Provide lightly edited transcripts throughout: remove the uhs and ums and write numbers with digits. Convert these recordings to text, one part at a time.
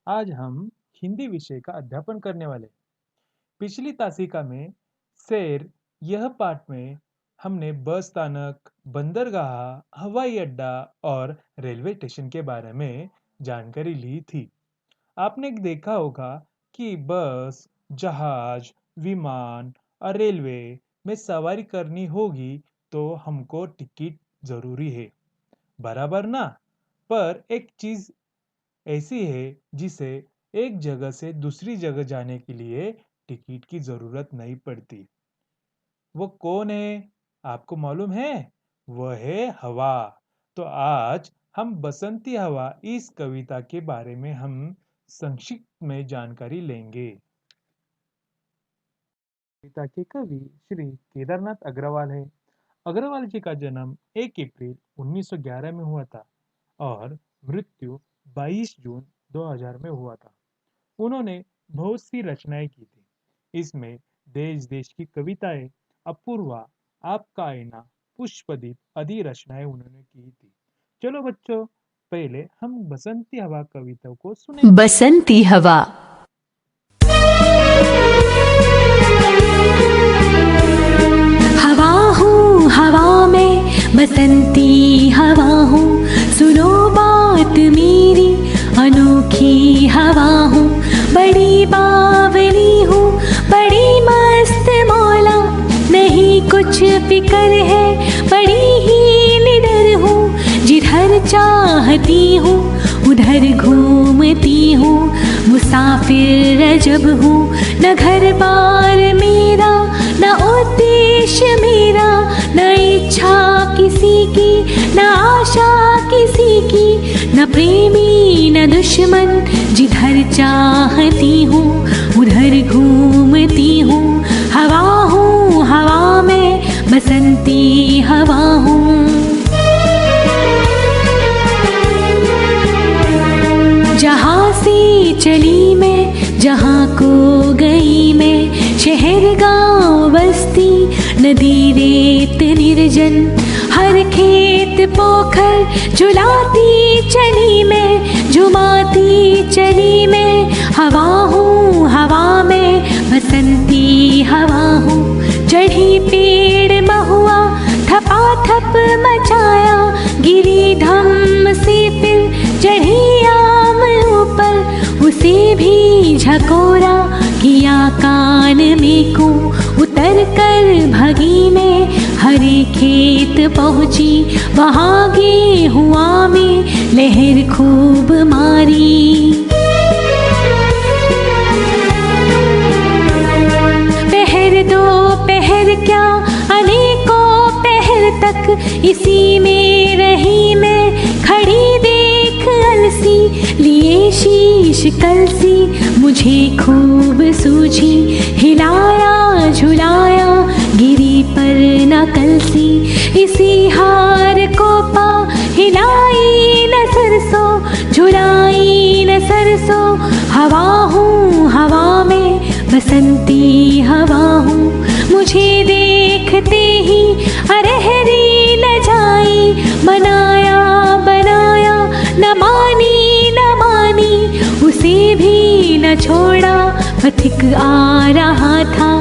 आज हम हिंदी विषय का अध्यापन करने वाले। पिछली तासिका में सैर यह पाठ में हमने बस स्थानक, बंदरगाह, हवाई अड्डा और रेलवे स्टेशन के बारे में जानकारी ली थी। आपने देखा होगा कि बस, जहाज, विमान और रेलवे में सवारी करनी होगी तो हमको टिकट जरूरी है, बराबर ना? पर एक चीज ऐसी है जिसे एक जगह से दूसरी जगह जाने के लिए टिकट की जरूरत नहीं पड़ती। वो कौन है? आपको मालूम है? वह है हवा। तो आज हम बसंती हवा इस कविता के बारे में हम संक्षिप्त में जानकारी लेंगे। कविता के कवि श्री केदारनाथ अग्रवाल है। अग्रवाल जी का जन्म 1 अप्रैल 1911 में हुआ था और मृत्यु 22 जून 2000 में हुआ था। उन्होंने बहुत सी रचनाएं की थी। इसमें देश देश की कविताएं, अपूर्वा, आपका आईना, पुष्पदीप आदि रचनाएं उन्होंने की थी। चलो बच्चों, पहले हम बसंती हवा कविता को सुनेंगे। बसंती हवा। हवा हूँ हवा में, बसंती हवा हूँ, सुनो बात मेरी, अनोखी हवा हूँ, बड़ी बावली हूँ, बड़ी मस्त मौला, नहीं कुछ फिकर है, बड़ी ही निडर हूँ, जिधर चाहती हूँ उधर घूमती हूँ, मुसाफिर अजब हूँ, न घर बार मेरा, न उद्देश्य मेरा, न इच्छा किसी की, न आशा किसी की, न प्रेमी न दुश्मन, जिधर चाहती हूँ उधर घूमती हूँ, हवा हूँ हवा में, बसंती हवा हूँ। जहाँ से चली मैं, जहाँ को गई मैं, शहर गाँव बस्ती, नदी रेत निर्जन, हर खेत पोखर झुलाती चली मैं, झुमाती चली मैं, हवा हूँ हवा में, बसंती हवा हूँ। चढ़ी पेड़ महुआ, थपा थप मचाया, गिरी धम से फिर चढ़ी आम ऊपर, उसे भी झकोरा, किया कान में को, उतर कर भगी में, हरे खेत पहुँची, वहाँ गेहुआ में लहर खूब मारी। पहर दो पहर क्या, अनेकों पहर तक इसी में रही मैं, खड़ी देख अलसी, लिए शीश कलसी, मुझे खूब सूझी, हिलाया झुलाया, गिरी पर न कलसी, इसी हार को पा, हिलाई न सरसों, झुलाई न सरसों, हवा हूँ हवा में, बसंती हवा हूँ। मुझे देखते ही अरहरी न जाई, बनाया बनाया, न मानी न मानी, उसे भी न छोड़ा, पथिक आ रहा था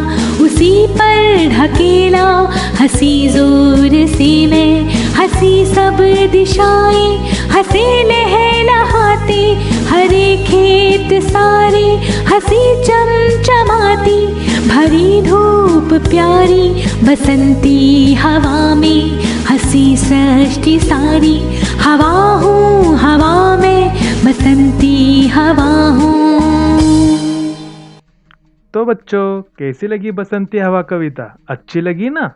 उसी पर ढकेला, हंसी जोर से मैं, हंसी सब दिशाएं, हंसे लहलहाते, हरे खेत सारे, हंसी चमचमाती, भरी धूप प्यारी, बसंती हवा में, हंसी सृष्टि सारी, हवा हूँ हवा में, बसंती हवा हूँ। तो बच्चों, कैसी लगी बसंती हवा कविता? अच्छी लगी ना?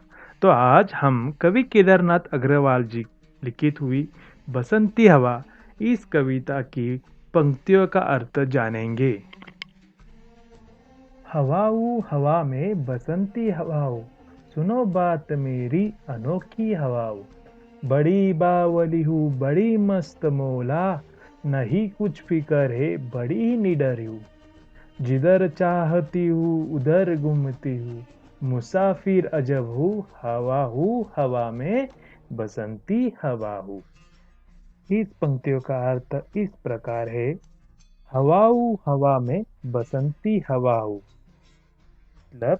तो आज हम कवि केदारनाथ अग्रवाल जी लिखित हुई बसंती हवा इस कविता की पंक्तियों का अर्थ जानेंगे। हवाऊ हवा में बसंती हवाऊ, सुनो बात मेरी, अनोखी हवाऊ, बड़ी बावली हूँ, बड़ी मस्त मौला, नहीं कुछ फिकर है, बड़ी ही निडर हूँ, जिधर चाहती हूँ उधर घूमती हूँ, मुसाफिर अजब हूँ हवा में, बसंती हवा हूँ। इस पंक्तियों का अर्थ इस प्रकार है। हवाऊ हवा में बसंती हवा हो, मतलब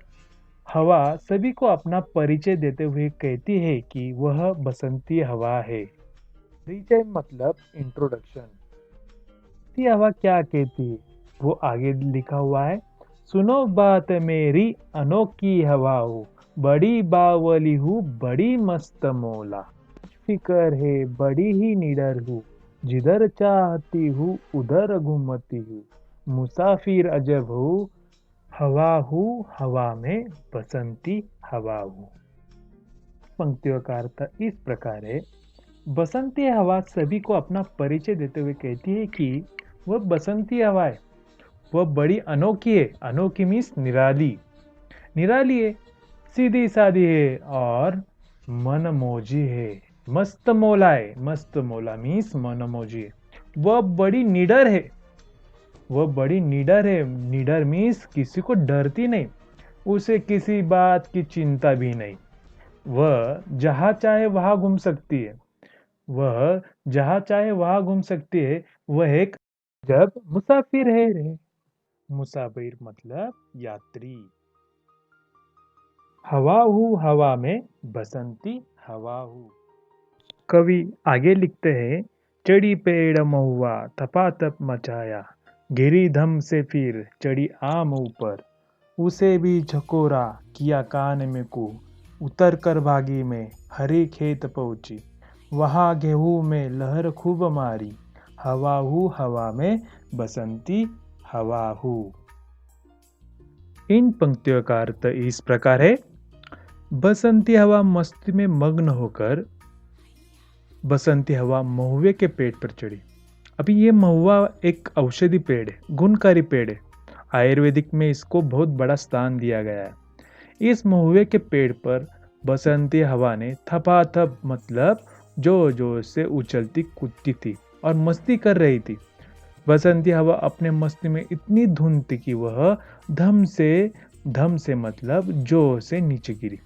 हवा सभी को अपना परिचय देते हुए कहती है कि वह बसंती हवा है। परिचय मतलब इंट्रोडक्शन। बसंती हवा क्या कहती है वो आगे लिखा हुआ है। सुनो बात मेरी अनोखी हवा हो, बड़ी बावली हूँ बड़ी मस्त मौला, फिकर है बड़ी ही निडर हूँ, जिधर चाहती हूँ उधर घूमती हूँ, मुसाफिर अजब हूँ, हवा में बसंती हवा हूँ। पंक्तियों का अर्थ इस प्रकार है। बसंती हवा सभी को अपना परिचय देते हुए कहती है कि वह बसंती हवा है। वह बड़ी अनोखी है। अनोखी मीन्स निराली। निराली है, सीधी सादी है और मनमौजी है। मस्त मौला है। मस्त मौला मीन्स मनमौजी है। वह बड़ी निडर है। वह बड़ी निडर है। निडर मीन्स किसी को डरती नहीं। उसे किसी बात की चिंता भी नहीं। वह जहाँ चाहे वहां घूम सकती है। वह जहाँ चाहे वहां घूम सकती है। वह एक जब मुसाफिर है रे। मुसाफिर मतलब यात्री। हवा हूँ हवा में बसंती हवा हूँ। कवि आगे लिखते हैं, चढ़ी पेड़ महुआ थपाथप मचाया, गिरी धम से फिर चढ़ी आम ऊपर, उसे भी झकोरा किया कान में को, उतर कर भागी में हरी खेत पहुंची, वहां गेहूं में लहर खूब मारी, हवा हूँ हवा में बसंती हवा हूँ। इन पंक्तियों का अर्थ इस प्रकार है। बसंती हवा मस्ती में मग्न होकर बसंती हवा महुए के पेड़ पर चढ़ी। अभी ये महुआ एक औषधि पेड़ है, गुणकारी पेड़ है। आयुर्वेदिक में इसको बहुत बड़ा स्थान दिया गया है। इस महुए के पेड़ पर बसंती हवा ने थपाथप मतलब जोर जोर से उछलती कूदती थी और मस्ती कर रही थी। बसंती हवा अपने मस्ती में इतनी धुन थी कि वह धम से मतलब जोर से नीचे गिरी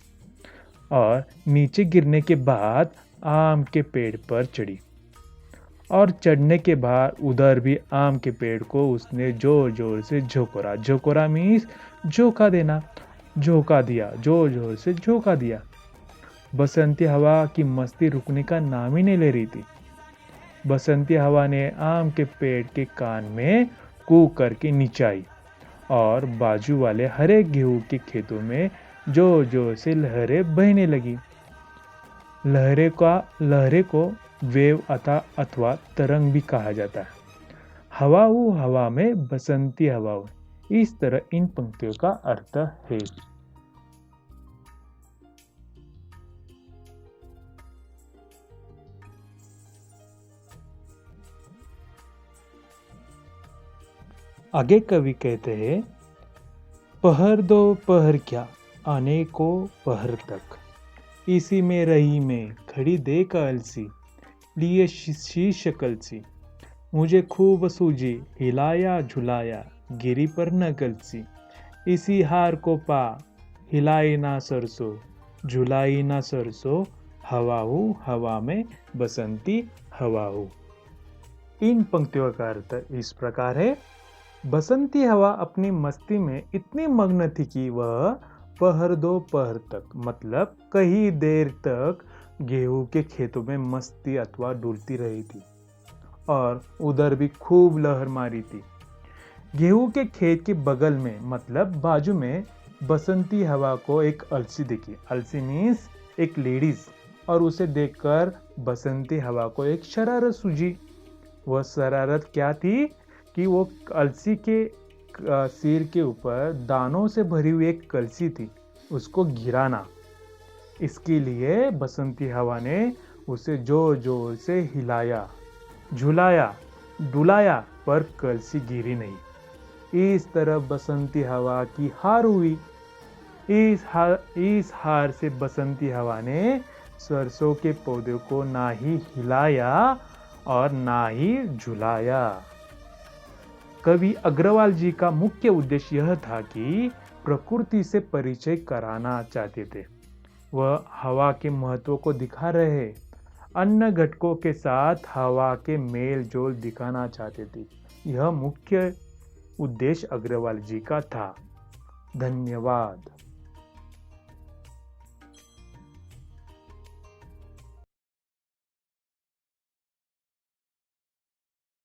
और नीचे गिरने के बाद आम के पेड़ पर चढ़ी और चढ़ने के बाद उधर भी आम के पेड़ को उसने जोर जोर से झोंकोरा। झोंकोरा मीन्स झोंका देना। झोंका दिया, जोर जोर से झोंका दिया। बसंती हवा की मस्ती रुकने का नाम ही नहीं ले रही थी। बसंती हवा ने आम के पेड़ के कान में कू करके नीचे आई और बाजू वाले हरे गेहूं के खेतों में जोर जोर से लहरें बहने लगी। लहरे को वेव अथवा तरंग भी कहा जाता है। हवा हूँ हवा में बसंती हवा हो, इस तरह इन पंक्तियों का अर्थ है। आगे कवि कहते हैं, पहर दो पहर क्या अनेको पहर तक, इसी में रही में खड़ी देख अलसी, लिए शीश कलसी, मुझे खूब सूझी हिलाया झुलाया, गिरी पर न कलसी, इसी हार को पा हिलाई ना सरसों, झुलाई ना सरसों, हवा हूँ हवा में बसंती हवा हूँ। इन पंक्तियों का अर्थ इस प्रकार है। बसंती हवा अपनी मस्ती में इतनी मग्न थी कि वह पहर दो पहर तक मतलब कई देर तक गेहूं के खेतों में मस्ती अथवा डुलती रही थी और उधर भी खूब लहर मारी थी। गेहूं के खेत के बगल में मतलब बाजू में बसंती हवा को एक अलसी दिखी। अलसी मीन्स एक लेडीज, और उसे देखकर बसंती हवा को एक शरारत सूझी। वह शरारत क्या थी कि वो अलसी के सिर के ऊपर दानों से भरी हुई एक कलसी थी, उसको गिराना। इसके लिए बसंती हवा ने उसे जोर जोर से हिलाया, झुलाया, डुलाया, पर कलसी गिरी नहीं। इस तरह बसंती हवा की हार हुई। इस हार से बसंती हवा ने सरसों के पौधे को ना ही हिलाया और ना ही झुलाया। कवि अग्रवाल जी का मुख्य उद्देश्य यह था कि प्रकृति से परिचय कराना चाहते थे। वह हवा के महत्व को दिखा रहे, अन्य घटकों के साथ हवा के मेल जोल दिखाना चाहते थे। यह मुख्य उद्देश्य अग्रवाल जी का था। धन्यवाद।